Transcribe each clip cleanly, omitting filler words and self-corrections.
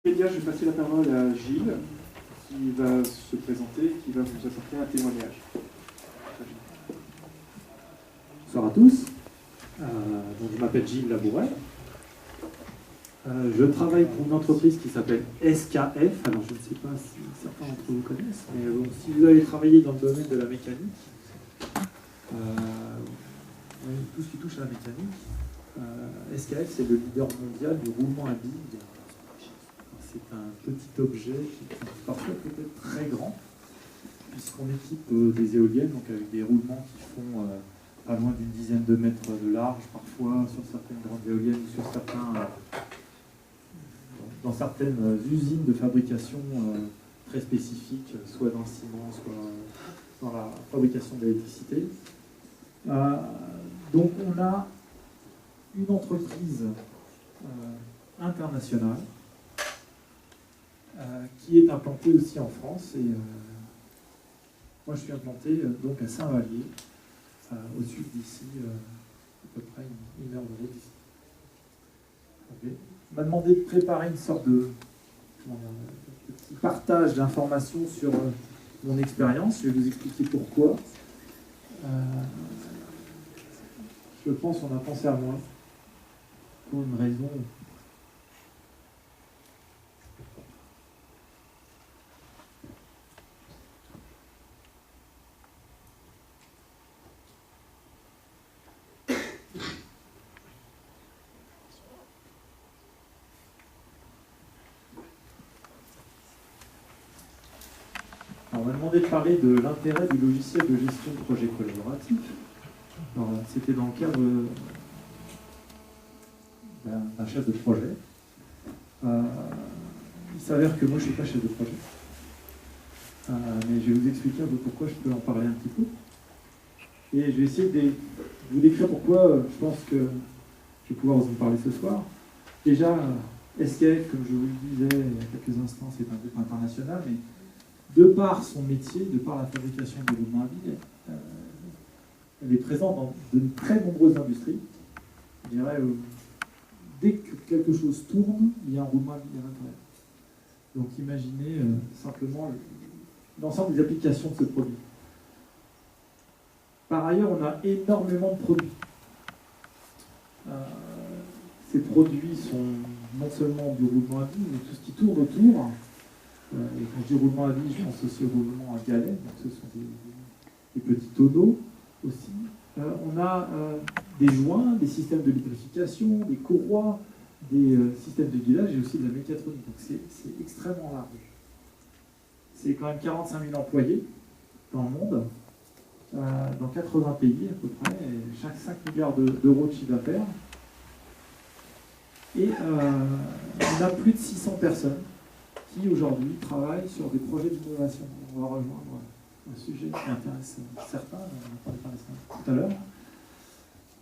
Média, je vais passer la parole à Gilles, qui va se présenter, qui va vous apporter un témoignage. Bonsoir à tous. Donc je m'appelle Gilles Labouret. Je travaille pour une entreprise qui s'appelle SKF. Alors je ne sais pas si certains d'entre vous connaissent, mais bon, si vous avez travaillé dans le domaine de la mécanique, tout ce qui touche à la mécanique, SKF c'est le leader mondial du roulement à billes. C'est un petit objet qui est parfois peut-être très grand, puisqu'on équipe des éoliennes, donc avec des roulements qui font pas loin d'une dizaine de mètres de large, parfois sur certaines grandes éoliennes ou sur dans certaines usines de fabrication très spécifiques, soit dans le ciment, soit dans la fabrication d'électricité. Donc on a une entreprise internationale qui est implantée aussi en France. Et moi je suis implanté donc à Saint-Vallier, au sud d'ici, à peu près une heure de route d'ici. Okay. On m'a demandé de préparer une sorte de petit partage d'informations sur mon expérience. Je vais vous expliquer pourquoi. Je pense qu'on a pensé à moi pour une raison. On m'a demandé de parler de l'intérêt du logiciel de gestion de projet collaboratif. C'était dans le cadre d'un chef de projet. Il s'avère que moi je ne suis pas chef de projet. Mais je vais vous expliquer un peu pourquoi je peux en parler un petit peu. Et je vais essayer de vous décrire pourquoi je pense que je vais pouvoir vous en parler ce soir. Déjà, SKF, comme je vous le disais il y a quelques instants, c'est un groupe international, mais de par son métier, de par la fabrication de roulements à billes, elle est présente dans de très nombreuses industries. Je dirais, dès que quelque chose tourne, il y a un roulement à billes à l'intérieur. Donc imaginez simplement l'ensemble des applications de ce produit. Par ailleurs, on a énormément de produits. Ces produits sont non seulement du roulement à billes, mais tout ce qui tourne autour. Et quand je dis roulement à billes, je pense aussi au roulement à galets, donc ce sont des petits tonneaux aussi. On a des joints, des systèmes de lubrification, des courroies, des systèmes de guidage et aussi de la mécatronique. Donc c'est extrêmement large. C'est quand même 45 000 employés dans le monde, dans 80 pays à peu près, et chaque 5 milliards d'euros de chiffre d'affaires. Et on a plus de 600 personnes qui aujourd'hui travaillent sur des projets d'innovation. On va rejoindre un sujet qui intéresse certains, on va parler tout à l'heure.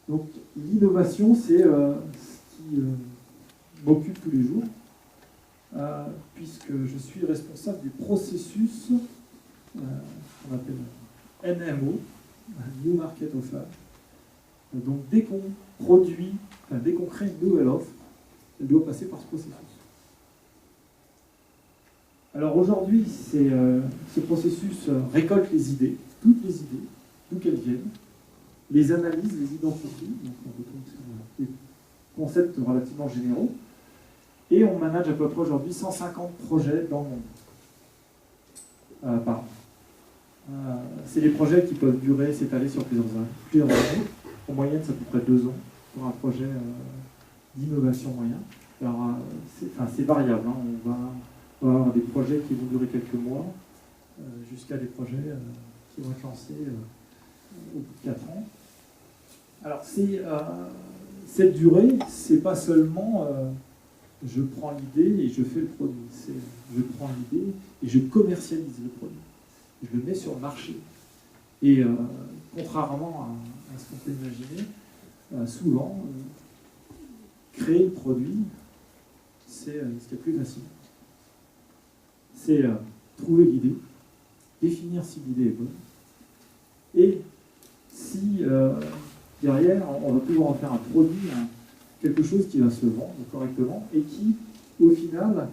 Donc l'innovation, c'est ce qui m'occupe tous les jours, puisque je suis responsable du processus qu'on appelle NMO, New Market Offer. Donc dès qu'on produit, dès qu'on crée une nouvelle offre, elle doit passer par ce processus. Alors aujourd'hui, ce processus récolte les idées, toutes les idées, d'où qu'elles viennent, les analyse, les identifie, donc on retrouve des concepts relativement généraux, et on manage à peu près aujourd'hui 150 projets dans le monde par an. C'est des projets qui peuvent s'étaler sur plusieurs années. En moyenne, c'est à peu près 2 ans pour un projet d'innovation moyen. Alors, c'est variable, hein. On va avoir des projets qui vont durer quelques mois, jusqu'à des projets qui vont être lancés au bout de 4 ans. Alors, cette durée, c'est pas seulement je prends l'idée et je fais le produit. C'est je prends l'idée et je commercialise le produit. Je le mets sur le marché. Et contrairement à ce qu'on peut imaginer, souvent, créer le produit, c'est ce qui est plus facile. C'est trouver l'idée, définir si l'idée est bonne, et si derrière, on va pouvoir en faire un produit, quelque chose qui va se vendre correctement, et qui, au final,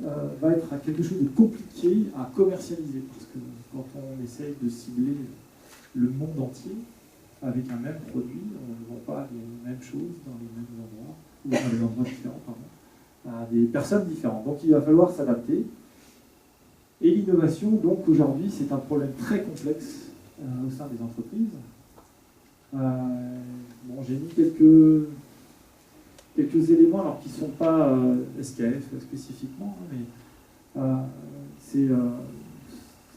va être quelque chose de compliqué à commercialiser, parce que quand on essaye de cibler le monde entier avec un même produit, on ne vend pas les mêmes choses dans les mêmes endroits, ou dans des endroits différents, pardon, à des personnes différentes. Donc il va falloir s'adapter. Et l'innovation, donc aujourd'hui, c'est un problème très complexe au sein des entreprises. Bon, j'ai mis quelques éléments, alors qui ne sont pas SKF spécifiquement, mais c'est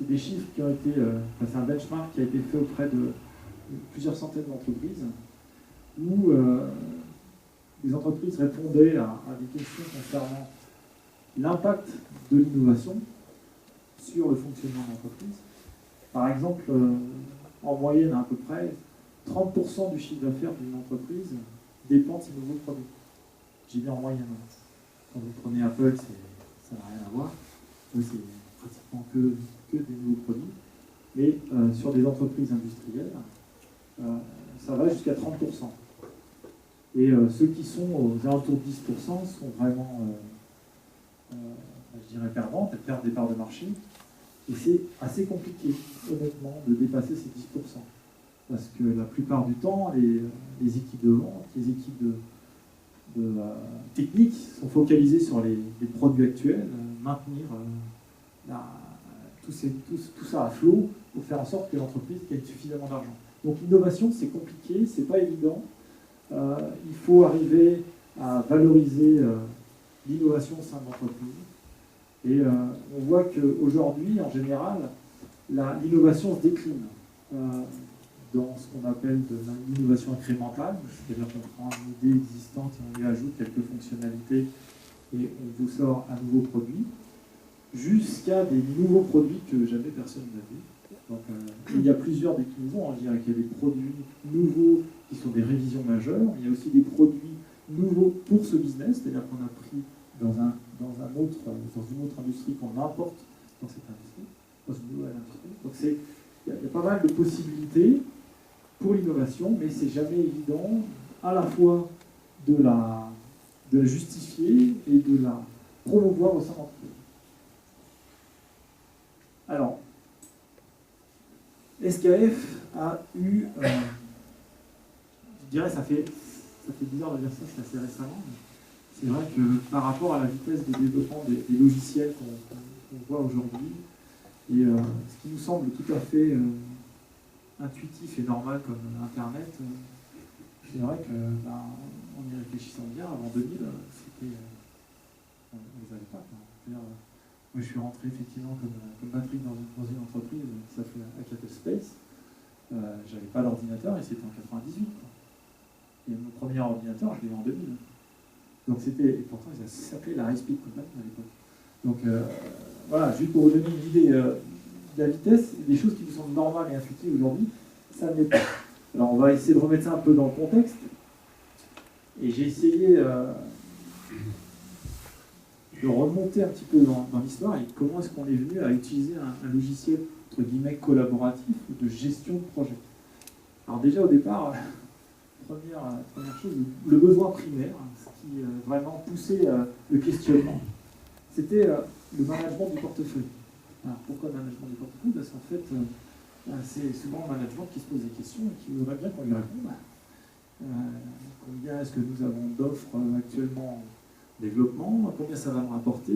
des chiffres qui ont été, c'est un benchmark qui a été fait auprès de plusieurs centaines d'entreprises, où les entreprises répondaient à des questions concernant l'impact de l'innovation sur le fonctionnement de l'entreprise. Par exemple, en moyenne à peu près, 30% du chiffre d'affaires d'une entreprise dépend de ses nouveaux produits. J'ai bien en moyenne. Quand vous prenez Apple, ça n'a rien à voir. Eux, c'est pratiquement que des nouveaux produits. Mais sur des entreprises industrielles, ça va jusqu'à 30%. Et ceux qui sont aux alentours de 10% sont vraiment, je dirais, perdants, elles perdent des parts de marché. Et c'est assez compliqué, honnêtement, de dépasser ces 10%. Parce que la plupart du temps, les équipes de vente, les équipes techniques sont focalisées sur les produits actuels, maintenir tout ça à flot pour faire en sorte que l'entreprise gagne suffisamment d'argent. Donc l'innovation, c'est compliqué, c'est pas évident. Il faut arriver à valoriser l'innovation au sein de l'entreprise. Et on voit qu'aujourd'hui, en général, l'innovation se décline dans ce qu'on appelle de l'innovation incrémentale, c'est-à-dire qu'on prend une idée existante et on lui ajoute quelques fonctionnalités et on vous sort un nouveau produit, jusqu'à des nouveaux produits que jamais personne n'a vu. Donc, il y a plusieurs déclinaisons. Je dirais qu'il y a des produits nouveaux qui sont des révisions majeures. Il y a aussi des produits nouveaux pour ce business, c'est-à-dire qu'on a pris dans une autre industrie qu'on importe dans cette industrie, dans une nouvelle industrie. Donc il y a pas mal de possibilités pour l'innovation, mais c'est jamais évident à la fois de la justifier et de la promouvoir au sein de l'entreprise. Alors, SKF a eu, je dirais, ça fait bizarre de dire ça, c'est assez récemment, mais c'est vrai que par rapport à la vitesse de développement des logiciels qu'on voit aujourd'hui, et ce qui nous semble tout à fait intuitif et normal comme Internet, c'est vrai que, en y réfléchissant bien, avant 2000, c'était, on ne les avait pas. Moi, je suis rentré effectivement comme batterie dans une entreprise qui s'appelait Hackathon Space. J'avais pas d'ordinateur et c'était en 98. Et mon premier ordinateur, je l'ai eu en 2000. Donc et pourtant, ça s'appelait la High Speed Company à l'époque. Donc voilà, juste pour vous donner une idée de la vitesse, des choses qui nous semblent normales et intuitives aujourd'hui, ça ne l'est pas. Alors on va essayer de remettre ça un peu dans le contexte. Et j'ai essayé de remonter un petit peu dans l'histoire et comment est-ce qu'on est venu à utiliser un logiciel entre guillemets collaboratif ou de gestion de projet. Alors déjà au départ, première chose, le besoin primaire, ce qui vraiment poussait le questionnement, c'était le management du portefeuille. Alors pourquoi le management du portefeuille? Parce qu'en fait, c'est souvent le management qui se pose des questions et qui voudrait bien qu'on lui réponde. Combien est-ce que nous avons d'offres actuellement en développement? Combien ça va me rapporter?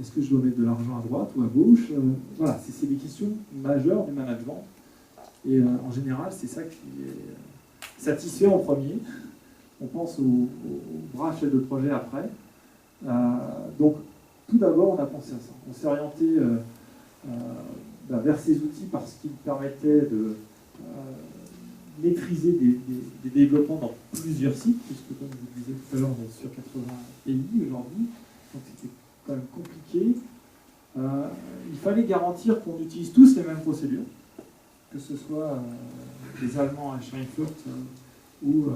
Est-ce que je dois mettre de l'argent à droite ou à gauche? Voilà, c'est des questions majeures du management. Et en général, c'est ça qui est satisfait en premier. On pense au bras chef de projet après. Donc, tout d'abord, on a pensé à ça. On s'est orienté vers ces outils parce qu'ils permettaient de maîtriser des développements dans plusieurs sites, puisque comme je vous disais tout à l'heure, on est sur 80 pays aujourd'hui, donc c'était quand même compliqué. Il fallait garantir qu'on utilise tous les mêmes procédures, que ce soit les Allemands à Schweinfurt ou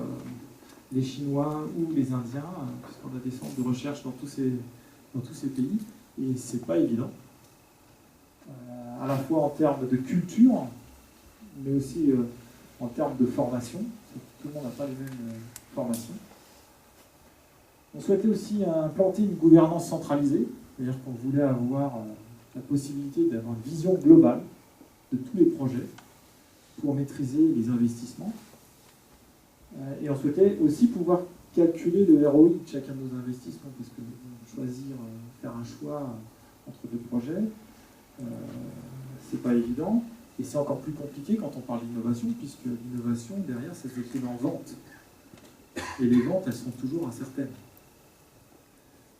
les Chinois ou les Indiens, puisqu'on a des centres de recherche dans tous ces pays, et c'est pas évident. À la fois en termes de culture, mais aussi en termes de formation. Tout le monde n'a pas les mêmes formations. On souhaitait aussi implanter une gouvernance centralisée, C'est-à-dire qu'on voulait avoir la possibilité d'avoir une vision globale de tous les projets pour maîtriser les investissements. Et on souhaitait aussi pouvoir calculer le ROI de chacun de nos investissements, parce que choisir, faire un choix entre deux projets, c'est pas évident. Et c'est encore plus compliqué quand on parle d'innovation, puisque l'innovation, derrière, ça se décline en vente. Et les ventes, elles sont toujours incertaines.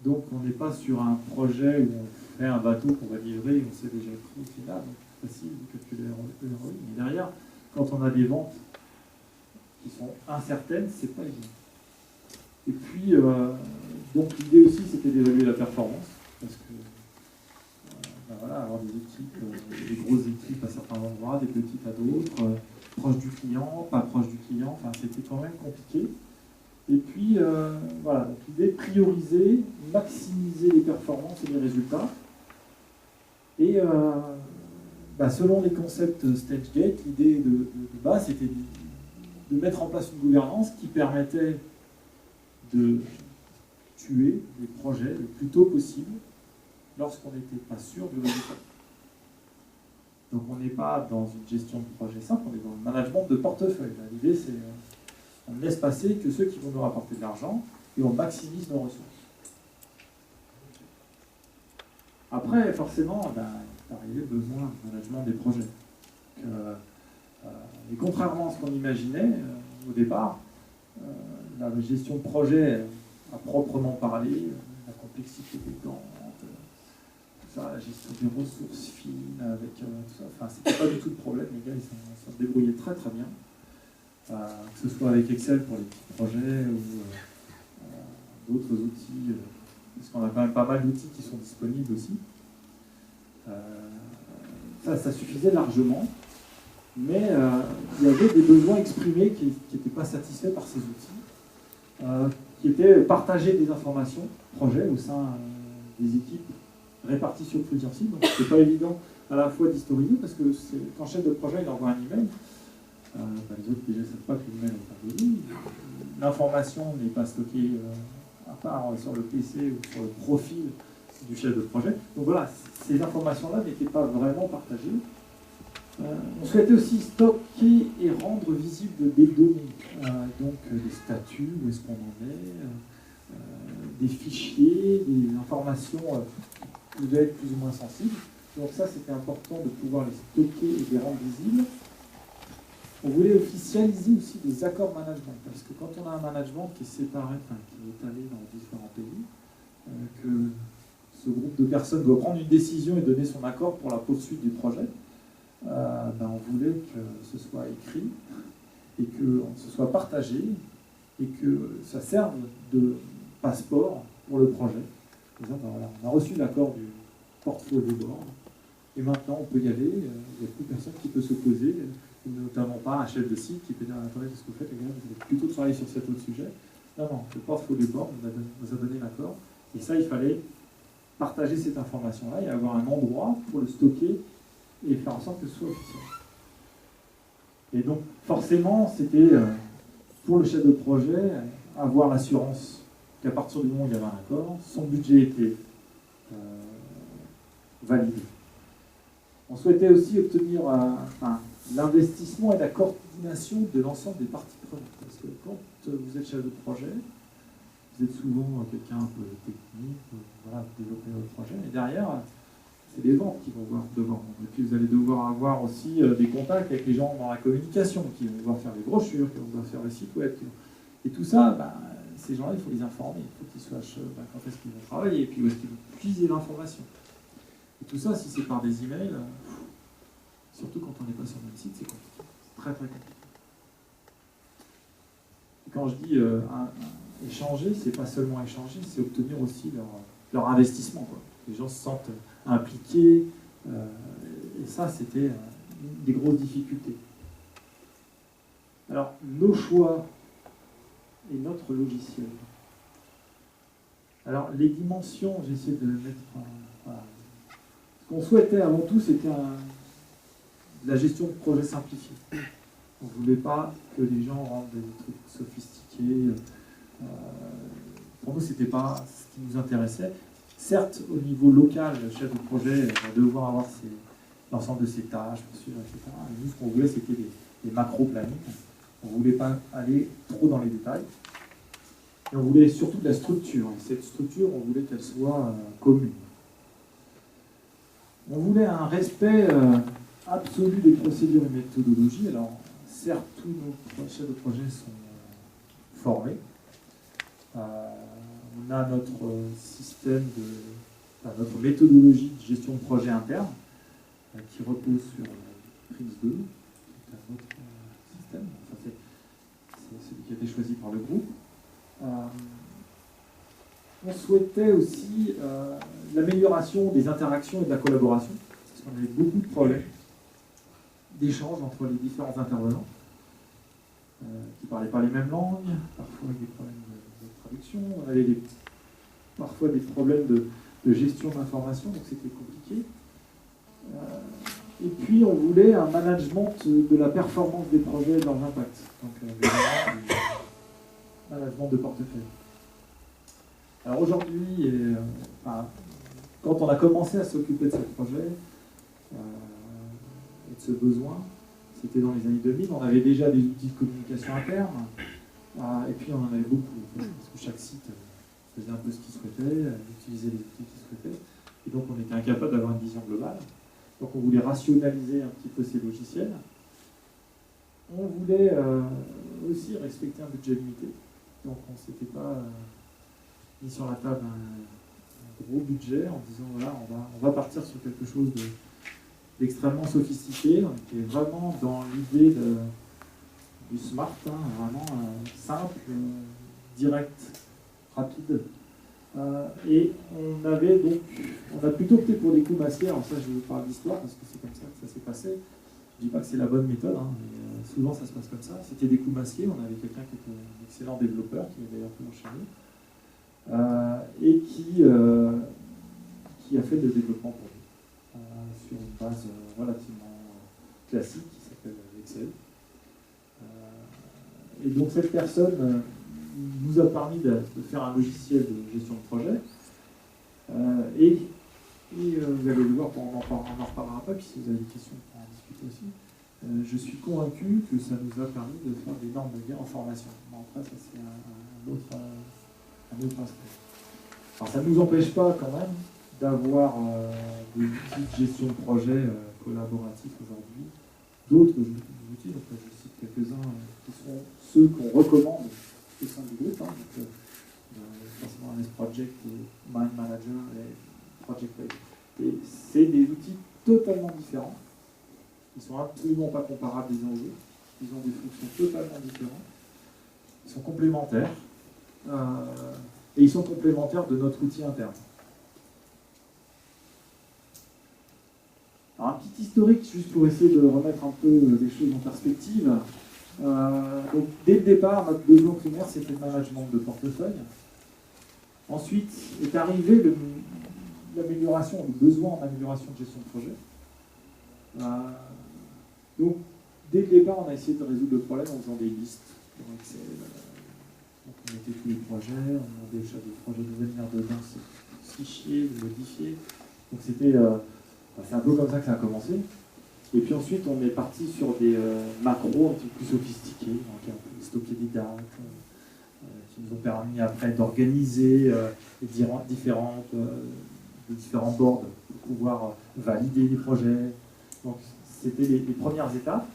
Donc on n'est pas sur un projet où on fait un bateau qu'on va livrer et on sait déjà le prix final, donc c'est facile de calculer le ROI. Mais derrière, quand on a des ventes qui sont incertaines, c'est pas évident. Et puis, donc l'idée aussi, c'était d'évaluer la performance, parce que voilà, avoir des équipes, des grosses équipes à certains endroits, des petites à d'autres, proches du client, pas proches du client, enfin c'était quand même compliqué. Et puis, voilà, donc l'idée de prioriser, maximiser les performances et les résultats. Et selon les concepts StageGate, l'idée de base, c'était de mettre en place une gouvernance qui permettait de tuer les projets le plus tôt possible lorsqu'on n'était pas sûr du résultat. Donc on n'est pas dans une gestion de projet simple, on est dans le management de portefeuille. L'idée, c'est on ne laisse passer que ceux qui vont nous rapporter de l'argent et on maximise nos ressources. Après, forcément, il est arrivé le besoin de management des projets. Et contrairement à ce qu'on imaginait au départ, la gestion de projet à proprement parler, la complexité des ventes, tout ça, la gestion des ressources fines, avec tout ça, enfin, c'était pas du tout le problème. Les gars, ils s'en débrouillaient très très bien. Que ce soit avec Excel pour les petits projets ou d'autres outils, parce qu'on a quand même pas mal d'outils qui sont disponibles aussi. Ça suffisait largement, mais il y avait des besoins exprimés qui n'étaient pas satisfaits par ces outils, qui étaient partager des informations, projets au sein des équipes réparties sur plusieurs sites. Donc c'est pas évident à la fois d'historiser, parce que quand chef de projet il envoie un email, les autres déjà ne savent pas que l'email est envoyé. L'information n'est pas stockée à part sur le PC ou sur le profil du chef de projet. Donc voilà, ces informations-là n'étaient pas vraiment partagées. On souhaitait aussi stocker et rendre visibles des données, donc des statuts, où est-ce qu'on en est, des fichiers, des informations qui devaient être plus ou moins sensibles. Donc ça, c'était important de pouvoir les stocker et les rendre visibles. On voulait officialiser aussi des accords management, parce que quand on a un management qui est séparé, enfin, qui est étalé dans différents pays, que ce groupe de personnes doit prendre une décision et donner son accord pour la poursuite du projet, on voulait que ce soit écrit et que ce soit partagé et que ça serve de passeport pour le projet. Par exemple, voilà, on a reçu l'accord du portfolio board et maintenant on peut y aller, il n'y a plus personne qui peut s'opposer, notamment pas un chef de site qui peut dire attendez, qu'est-ce que vous faites les gars, vous allez plutôt travailler sur cet autre sujet. Non, le portfolio board nous a donné l'accord et ça il fallait partager cette information-là et avoir un endroit pour le stocker et faire en sorte que ce soit officiel. Et donc, forcément, c'était pour le chef de projet avoir l'assurance qu'à partir du moment où il y avait un accord, son budget était validé. On souhaitait aussi obtenir l'investissement et la coordination de l'ensemble des parties prenantes. Parce que quand vous êtes chef de projet, vous êtes souvent quelqu'un un peu technique, voilà, vous développez votre projet, et derrière, c'est les ventes qui vont devoir vendre. Et puis vous allez devoir avoir aussi des contacts avec les gens dans la communication, qui vont devoir faire les brochures, qui vont devoir faire le site web. Et tout ça, ces gens-là, il faut les informer, il faut qu'ils sachent quand est-ce qu'ils vont travailler, et puis où est-ce qu'ils vont puiser l'information. Et tout ça, si c'est par des emails, surtout quand on n'est pas sur le même site, c'est compliqué. C'est très très compliqué. Et quand je dis échanger, c'est pas seulement échanger, c'est obtenir aussi leur investissement, quoi. Les gens se sentent impliqués, et ça, c'était une des grosses difficultés. Alors, nos choix et notre logiciel. Alors, les dimensions, j'ai essayé de mettre... Voilà. Ce qu'on souhaitait avant tout, c'était la gestion de projet simplifiée. On ne voulait pas que les gens rendent des trucs sophistiqués. Pour nous, ce n'était pas ce qui nous intéressait. certes, au niveau local, le chef de projet va devoir avoir l'ensemble de ses tâches, etc. Et nous, ce qu'on voulait, c'était des macro-plannings. On ne voulait pas aller trop dans les détails. Et on voulait surtout de la structure. Et cette structure, on voulait qu'elle soit commune. On voulait un respect absolu des procédures et méthodologies. Alors, certes, tous nos chefs de projet sont formés. On a notre système notre méthodologie de gestion de projet interne qui repose sur Prince2, qui est un autre système. Enfin, c'est celui qui a été choisi par le groupe. On souhaitait aussi l'amélioration des interactions et de la collaboration, parce qu'on avait beaucoup de problèmes d'échange entre les différents intervenants qui ne parlaient pas les mêmes langues, parfois avec des problèmes de traduction, on avait parfois des problèmes de gestion d'information, donc c'était compliqué. Et puis on voulait un management de la performance des projets et de leurs impacts, donc management de portefeuille. Alors aujourd'hui, quand on a commencé à s'occuper de ce projet et de ce besoin, c'était dans les années 2000, on avait déjà des outils de communication interne, et puis on en avait beaucoup, parce que chaque site faisait un peu ce qu'il souhaitait, utilisait les outils qu'il souhaitait, et donc on était incapable d'avoir une vision globale. Donc on voulait rationaliser un petit peu ces logiciels. On voulait aussi respecter un budget limité, donc on ne s'était pas mis sur la table un gros budget en disant voilà, on va partir sur quelque chose d'extrêmement sophistiqué. On était vraiment dans l'idée du smart, vraiment simple, direct, rapide. Et on a plutôt opté pour des coups masqués. Alors ça, je vais vous parler d'histoire parce que c'est comme ça que ça s'est passé. Je ne dis pas que c'est la bonne méthode, mais souvent ça se passe comme ça. C'était des coups masqués. On avait quelqu'un qui était un excellent développeur, qui est d'ailleurs toujours chez nous, et qui a fait le développement pour nous sur une base relativement classique qui s'appelle Excel. Et donc cette personne nous a permis de faire un logiciel de gestion de projet. Et vous allez le voir, on n'en reparlera pas, puis si vous avez des questions, on pourra en discuter aussi. Je suis convaincu que ça nous a permis de faire d'énormes gains en formation. Mais après, ça c'est un autre aspect. Alors ça ne nous empêche pas quand même d'avoir des outils de gestion de projet collaboratifs aujourd'hui, d'autres outils, donc je cite quelques-uns qui sont ceux qu'on recommande au sein du groupe, donc forcément MS Project, Mind Manager et Project Wave. Et c'est des outils totalement différents, ils ne sont absolument pas comparables les uns aux autres, ils ont des fonctions totalement différentes, ils sont complémentaires, et ils sont complémentaires de notre outil interne. Alors un petit historique, juste pour essayer de remettre un peu les choses en perspective. Donc, dès le départ, notre besoin primaire, c'était le management de portefeuille. Ensuite est arrivé l'amélioration, le besoin en amélioration de gestion de projet. Donc, dès le départ, on a essayé de résoudre le problème en faisant des listes sur Excel. Donc, on mettait tous les projets, on demandait au chef de projet de venir dedans ce fichier, de modifier. Donc, c'est un peu comme ça que ça a commencé. Et puis ensuite, on est parti sur des macros un petit peu plus sophistiqués, donc on peut stocker des dates, qui nous ont permis après d'organiser les différents boards pour pouvoir valider les projets. Donc c'était les premières étapes.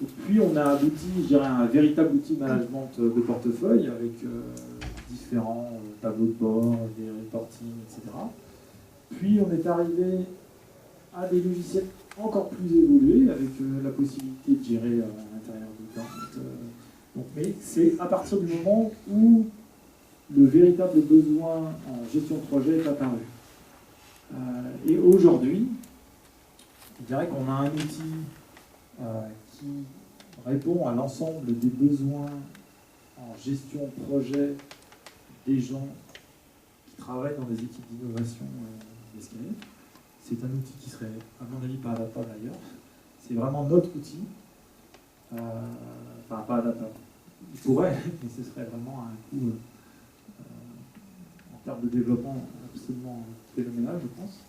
Et puis on a abouti, je dirais, à un véritable outil de management de portefeuille avec différents tableaux de bord, des reporting, etc. Puis on est arrivé à des logiciels encore plus évolués avec la possibilité de gérer à l'intérieur de Gantt. Mais c'est à partir du moment où le véritable besoin en gestion de projet est apparu. Et aujourd'hui, je dirais qu'on a un outil qui répond à l'ensemble des besoins en gestion de projet des gens qui travaillent dans des équipes d'innovation d'escalier. C'est un outil qui serait, à mon avis, pas adaptable ailleurs. C'est vraiment notre outil. Enfin, pas adaptable. Il pourrait, mais ce serait vraiment un coût en termes de développement absolument phénoménal, je pense.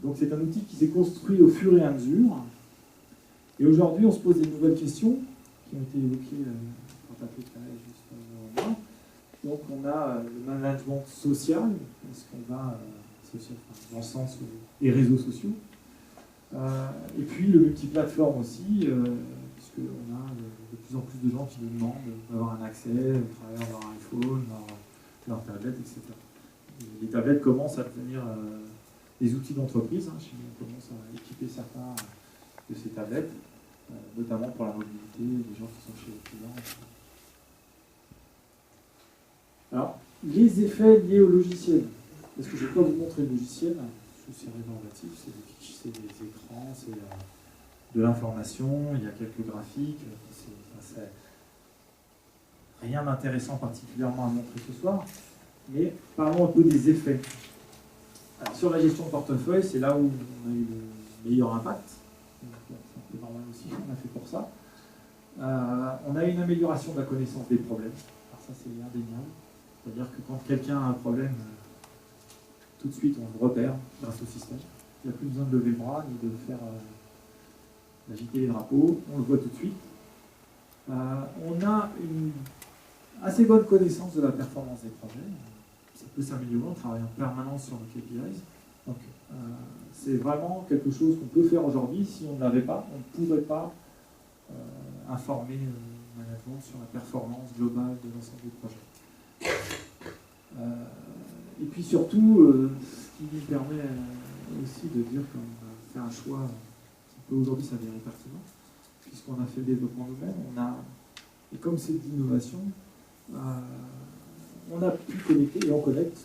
Donc c'est un outil qui s'est construit au fur et à mesure. Et aujourd'hui, on se pose des nouvelles questions qui ont été évoquées par Patrick juste avant moi. Donc on a le management social, est-ce qu'on va social, dans le sens des réseaux sociaux, et puis le multiplateforme aussi, puisqu'on a de plus en plus de gens qui nous demandent d'avoir un accès au travers de leur iPhone, leur tablette, etc. Et les tablettes commencent à devenir des outils d'entreprise. Chez nous, on commence à équiper certains de ces tablettes, notamment pour la mobilité des gens qui sont chez les clients. Alors, les effets liés au logiciel. Parce que je ne vais pas vous montrer le logiciel, c'est rébarbatif, c'est des écrans, c'est de l'information, il y a quelques graphiques, c'est rien d'intéressant particulièrement à montrer ce soir, mais parlons un peu des effets. Alors, sur la gestion de portefeuille, c'est là où on a eu le meilleur impact. C'est un peu normal aussi, on a fait pour ça. On a une amélioration de la connaissance des problèmes. Alors ça, c'est indéniable. C'est-à-dire que quand quelqu'un a un problème, tout de suite, on le repère grâce au système. Il n'y a plus besoin de lever le bras ni de faire d'agiter les drapeaux. On le voit tout de suite. On a une assez bonne connaissance de la performance des projets. Ça peut s'améliorer, on travaille en permanence sur nos KPIs. Donc, c'est vraiment quelque chose qu'on peut faire aujourd'hui. Si on ne l'avait pas, on ne pourrait pas informer le management sur la performance globale de l'ensemble du projet. Et puis surtout, ce qui nous permet aussi de dire qu'on a fait un choix qui peut aujourd'hui s'avérer pertinent, puisqu'on a fait le développement nous-mêmes, et comme c'est de l'innovation, on a pu connecter et on connecte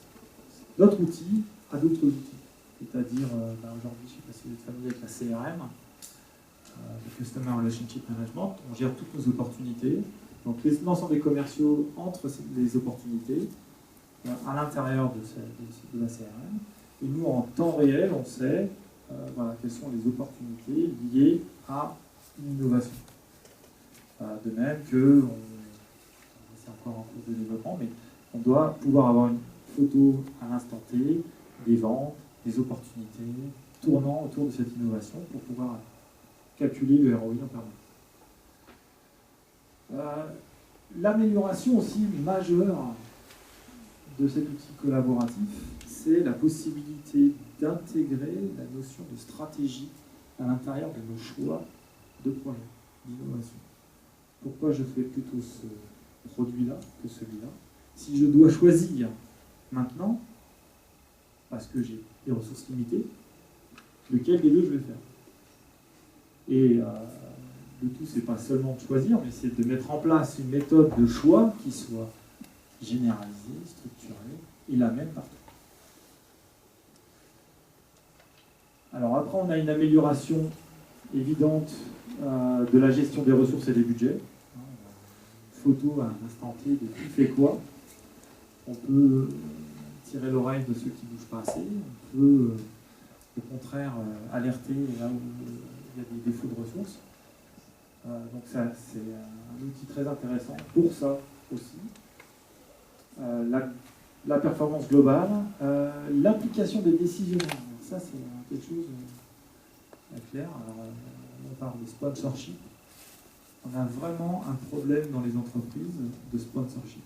notre outil à d'autres outils. C'est-à-dire, aujourd'hui, je ne sais pas si vous êtes familier avec la CRM, le Customer Relationship Management, on gère toutes nos opportunités. Donc l'ensemble des commerciaux entre les opportunités à l'intérieur de la CRM. Et nous, en temps réel, on sait quelles sont les opportunités liées à une innovation. De même que, c'est encore en cours de développement, mais on doit pouvoir avoir une photo à l'instant T, des ventes, des opportunités, tournant autour de cette innovation pour pouvoir calculer le ROI en permanence. L'amélioration aussi majeure de cet outil collaboratif, c'est la possibilité d'intégrer la notion de stratégie à l'intérieur de nos choix de projet, d'innovation. Pourquoi je fais plutôt ce produit-là que celui-là? Si je dois choisir maintenant, parce que j'ai des ressources limitées, lequel des deux je vais faire? Et le tout, c'est pas seulement de choisir, mais c'est de mettre en place une méthode de choix qui soit généralisée, structurée, et la même partout. Alors après, on a une amélioration évidente de la gestion des ressources et des budgets. Une photo à un instant T de qui fait quoi. On peut tirer l'oreille de ceux qui ne bougent pas assez. On peut, au contraire, alerter là où il y a des défauts de ressources. Donc ça, c'est un outil très intéressant pour ça aussi. La performance globale, l'application des décisions. Ça, c'est quelque chose à clair. Alors, on parle de sponsorship. On a vraiment un problème dans les entreprises de sponsorship.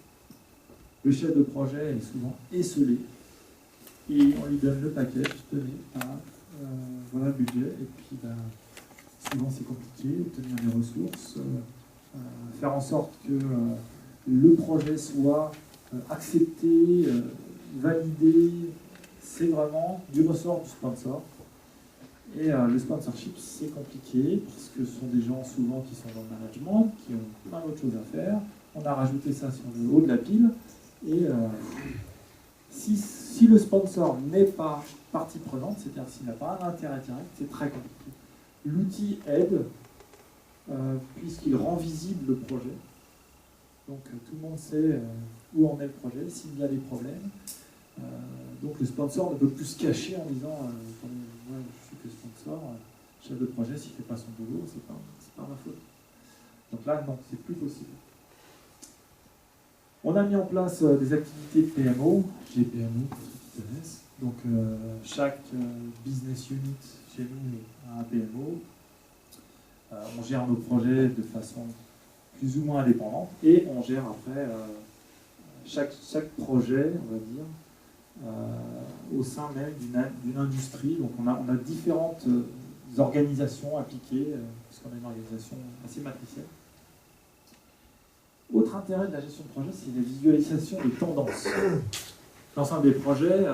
Le chef de projet est souvent esseulé et on lui donne le package, tenez, voilà le budget, et puis souvent c'est compliqué, obtenir les ressources, faire en sorte que le projet soit accepté, validé, c'est vraiment du ressort du sponsor. Et le sponsorship, c'est compliqué, parce que ce sont des gens souvent qui sont dans le management, qui ont plein d'autres choses à faire. On a rajouté ça sur le haut de la pile, et si le sponsor n'est pas partie prenante, c'est-à-dire s'il n'a pas un intérêt direct, c'est très compliqué. L'outil aide, puisqu'il rend visible le projet. Donc tout le monde sait où en est le projet, s'il y a des problèmes. Donc le sponsor ne peut plus se cacher en disant moi je suis que sponsor, chef de projet, s'il ne fait pas son boulot, c'est pas ma faute. Donc là, non, c'est plus possible. On a mis en place des activités de PMO, GPMO pour ceux qui connaissent. Donc chaque business unit chez nous a un PMO. On gère nos projets de façon plus ou moins indépendante et on gère après chaque projet, on va dire, au sein même d'une industrie. Donc on a différentes organisations appliquées, puisqu'on a une organisation assez matricielle. Autre intérêt de la gestion de projet, c'est la visualisation des tendances. L'ensemble des projets,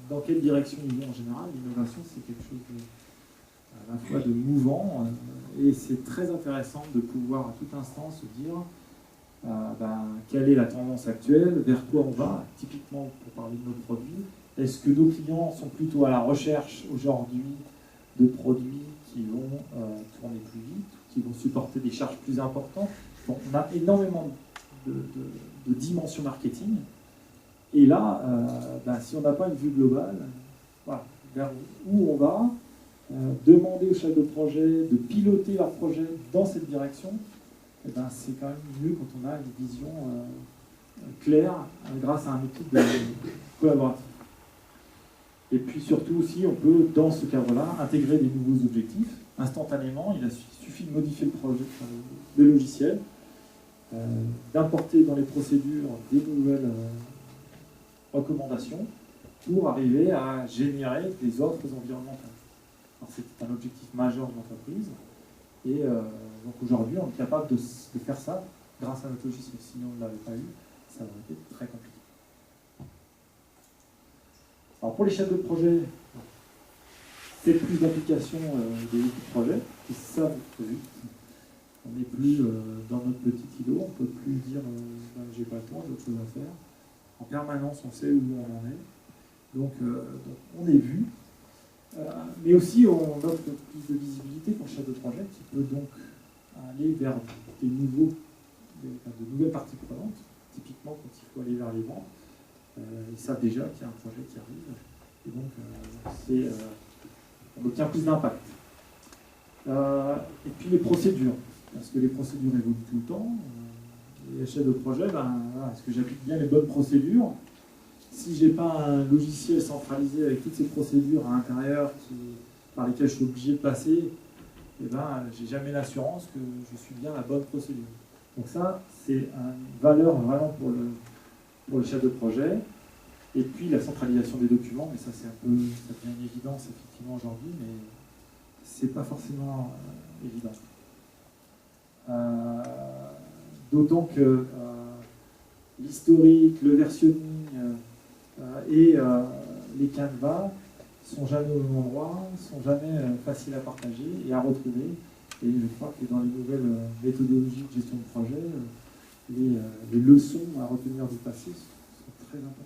dans quelle direction ils vont en général. L'innovation, c'est quelque chose à la fois de mouvant, et c'est très intéressant de pouvoir à tout instant se dire quelle est la tendance actuelle, vers quoi on va, typiquement pour parler de nos produits. Est-ce que nos clients sont plutôt à la recherche aujourd'hui de produits qui vont tourner plus vite, qui vont supporter des charges plus importantes? Bon, on a énormément de dimensions marketing. Et là, si on n'a pas une vue globale, voilà, vers où on va, demander aux chefs de projet de piloter leur projet dans cette direction, c'est quand même mieux quand on a une vision claire grâce à un outil collaboratif. Et puis surtout aussi, on peut, dans ce cadre-là, intégrer des nouveaux objectifs instantanément. Il suffit de modifier le projet, le logiciel, d'importer dans les procédures des nouvelles recommandations pour arriver à générer des offres environnementales. C'est un objectif majeur de l'entreprise et donc aujourd'hui on est capable de faire ça grâce à notre logiciel. Si on ne l'avait pas eu, ça aurait été très compliqué. Alors pour les chefs de projet, c'est plus d'application des équipes de projet qui savent très vite. On n'est plus dans notre petit îlot, on ne peut plus dire j'ai pas le temps, j'ai autre chose à faire. En permanence, on sait où on en est. Donc on est vu. Mais aussi, on offre plus de visibilité pour le chef de projet qui peut donc aller vers de nouvelles parties prenantes. Typiquement, quand il faut aller vers les ventes, ils savent déjà qu'il y a un projet qui arrive. Et donc, on obtient plus d'impact. Et puis les procédures, parce que les procédures évoluent tout le temps. Les chefs de projet, est-ce que j'applique bien les bonnes procédures? Si je n'ai pas un logiciel centralisé avec toutes ces procédures à l'intérieur par lesquelles je suis obligé de passer, je n'ai jamais l'assurance que je suis bien la bonne procédure. Donc ça, c'est une valeur vraiment pour le chef de projet. Et puis la centralisation des documents, mais ça c'est ça devient une évidence effectivement aujourd'hui, mais c'est pas forcément évident. D'autant que l'historique, le versionning et les canevas sont jamais au même endroit, sont jamais faciles à partager et à retrouver. Et je crois que dans les nouvelles méthodologies de gestion de projet, les leçons à retenir du passé sont très importantes.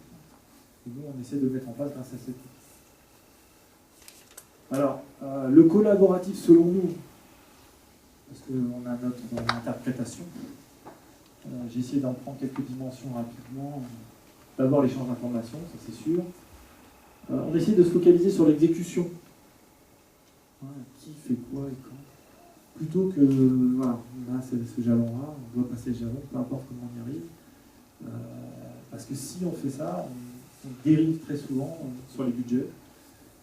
Et nous, on essaie de mettre en place grâce à cette outil. Alors, le collaboratif, selon nous, parce qu'on a notre interprétation, j'ai essayé d'en prendre quelques dimensions rapidement. D'abord, l'échange d'informations, ça c'est sûr. On essaie de se focaliser sur l'exécution. Qui fait quoi et quand. Plutôt que, voilà, là c'est ce jalon-là, on doit passer le jalon, peu importe comment on y arrive. Parce que si on fait ça, on dérive très souvent sur les budgets.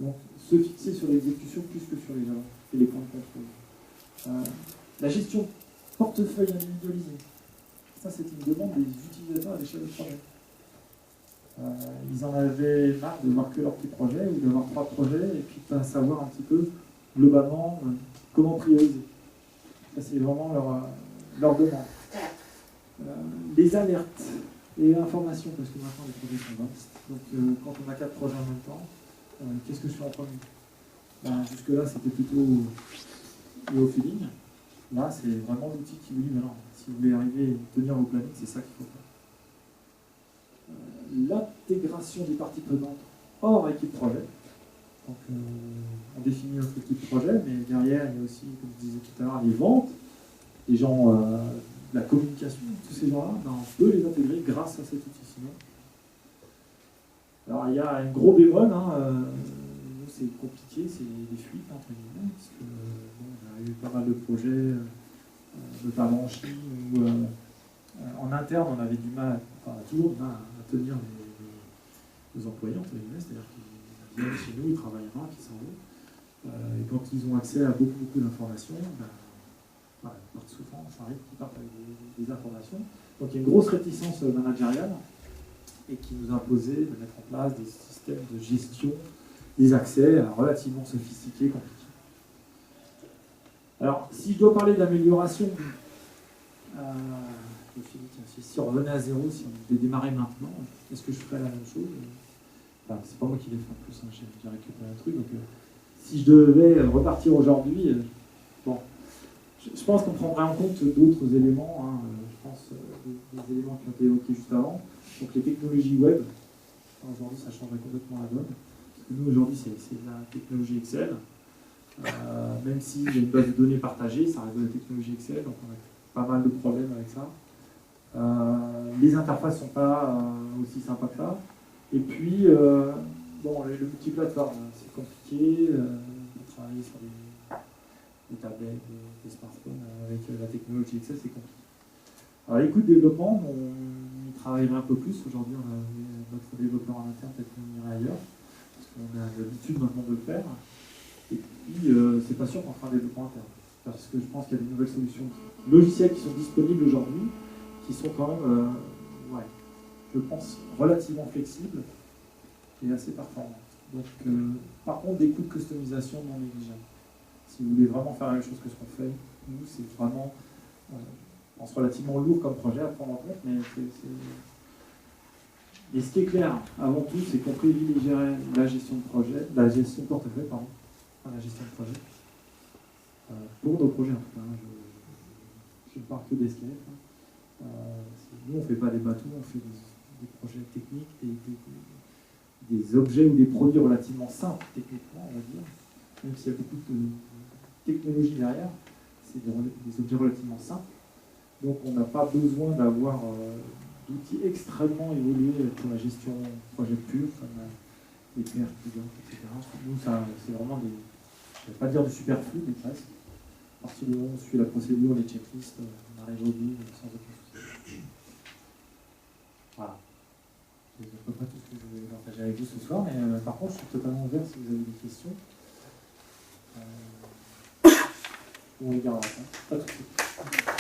Donc, se fixer sur l'exécution plus que sur les jalons et les points de contrôle. La gestion portefeuille individualisé. Ça, c'est une demande des utilisateurs et des chefs de projet. Ils en avaient marre de voir que leur petit projet ou d'avoir 3 projets et puis de savoir un petit peu globalement comment prioriser. Ça, c'est vraiment leur demande. Les alertes et informations, parce que maintenant les projets sont vastes. Donc quand on a 4 projets en même temps, qu'est-ce que je fais en premier? Jusque-là, c'était plutôt au feeling. Là, c'est vraiment l'outil qui vous dit, non, si vous voulez arriver à tenir vos plannings, c'est ça qu'il faut faire. L'intégration des parties prenantes hors équipe projet. Donc, on définit notre équipe projet, mais derrière, il y a aussi, comme je disais tout à l'heure, les ventes, les gens, la communication, tous ces gens-là, on peut les intégrer grâce à cet outil. Sinon. Alors, il y a un gros bémol, nous, c'est compliqué, c'est des fuites, entre guillemets, parce que, on a eu pas mal de projets, notamment en Chine, où En interne, on avait du mal, enfin, on a toujours du mal à tenir les employés, entre guillemets, c'est-à-dire qu'ils viennent chez nous, ils travaillent un an, puis ils s'en vont. Et quand ils ont accès à beaucoup d'informations, ils partent souvent, ça arrive qu'ils partent avec des informations. Donc il y a une grosse réticence managériale et qui nous a imposé de mettre en place des systèmes de gestion des accès relativement sophistiqués, compliqués. Alors, si je dois parler d'amélioration, je me suis dit, tiens, si on revenait à zéro, si on devait démarrer maintenant, est-ce que je ferais la même chose? Enfin, c'est pas moi qui l'ai fait en plus, hein, j'ai récupéré un truc. Donc, si je devais repartir aujourd'hui, bon, je pense qu'on prendrait en compte d'autres éléments, hein, je pense des éléments qui ont été évoqués juste avant. Donc les technologies web, aujourd'hui ça changerait complètement la donne. Parce que nous aujourd'hui c'est la technologie Excel. Même s'il y a une base de données partagée, ça reste de la technologie Excel, donc on a pas mal de problèmes avec ça. Les interfaces ne sont pas aussi sympas que ça. Et puis, bon, le multiplateforme, c'est compliqué. De travailler sur des tablettes, des smartphones avec la technologie Excel, c'est compliqué. Alors, les coûts de développement, on y travaillerait un peu plus. Aujourd'hui, on a notre développeur en interne, peut-être qu'on irait ailleurs, parce qu'on a l'habitude maintenant de le faire. Et puis, c'est pas sûr qu'on fera un développement interne, parce que je pense qu'il y a des nouvelles solutions logicielles qui sont disponibles aujourd'hui, qui sont quand même, je pense, relativement flexibles et assez performantes. Donc, par contre, des coûts de customisation non négligeables. Si vous voulez vraiment faire la même chose que ce qu'on fait, nous, c'est vraiment, je pense, relativement lourd comme projet à prendre en compte, mais Et ce qui est clair, avant tout, c'est qu'on privilégierait la gestion de projet, la gestion de portefeuille, pardon, la gestion de projet, pour nos projets en tout cas. Je ne parle que d'SKF. Nous, on ne fait pas des bateaux, on fait des projets techniques, des objets ou des produits relativement simples techniquement, on va dire, même s'il y a beaucoup de technologie derrière, c'est des objets relativement simples. Donc on n'a pas besoin d'avoir d'outils extrêmement évolués pour la gestion de projets purs, comme les PR, etc. Nous, c'est vraiment des, je ne vais pas dire du superflu, mais presque. À partir du moment où on suit la procédure, les checklists, on arrive au but sans aucun souci. Voilà. C'est à peu près tout ce que je voulais partager avec vous ce soir, mais par contre, je suis totalement ouvert si vous avez des questions. On regardera ça. Pas tout de suite.